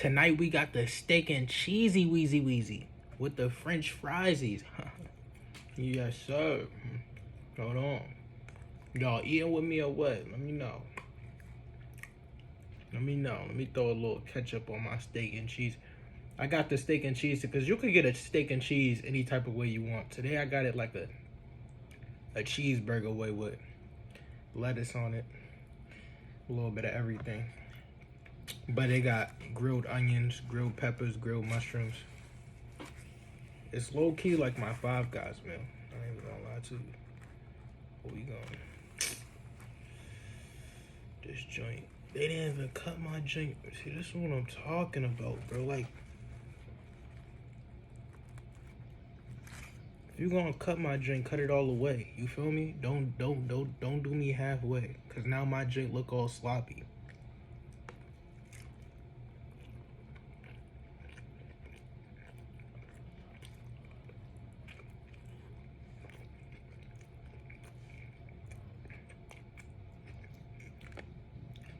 Tonight we got the steak and cheesy wheezy wheezy with the French friesies. Yes, sir. Hold on. Y'all eating with me or what? Let me know. Let me know. Let me throw a little ketchup on my steak and cheese. I got the steak and cheese because you could get a steak and cheese any type of way you want. Today I got it like a cheeseburger way with lettuce on it. A little bit of everything. But they got grilled onions, grilled peppers, grilled mushrooms. It's low key like my Five Guys meal. I ain't even gonna lie to you. Where we going? This joint. They didn't even cut my joint. See, this is what I'm talking about, bro. Like, if you gonna cut my joint, cut it all the way. You feel me? Don't do me halfway. Cause now my joint look all sloppy.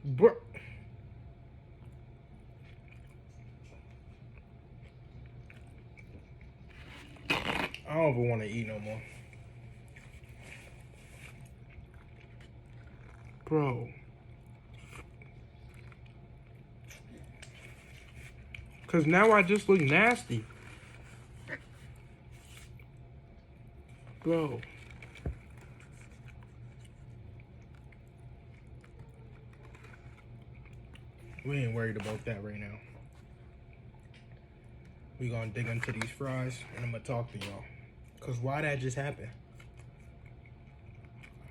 Bro. I don't even want to eat no more. Bro. Cause now I just look nasty. Bro. We ain't worried about that right now. We gonna dig into these fries and I'm gonna talk to y'all. Cause why that just happened?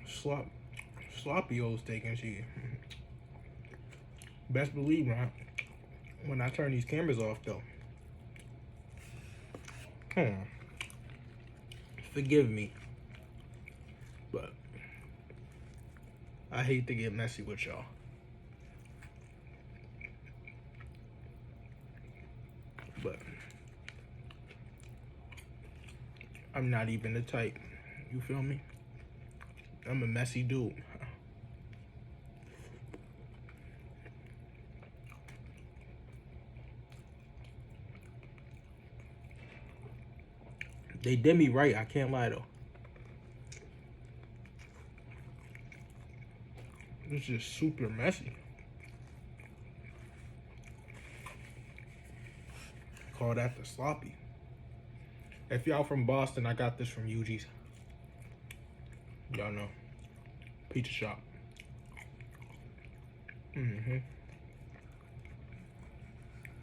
Sloppy old steak and cheese. Best believe, man, when I turn these cameras off though. Forgive me. But I hate to get messy with y'all. But I'm not even the type. You feel me? I'm a messy dude. They did me right, I can't lie though. It's just super messy. Call that the sloppy. If y'all from Boston, I got this from Yuji's. Y'all know. Pizza shop.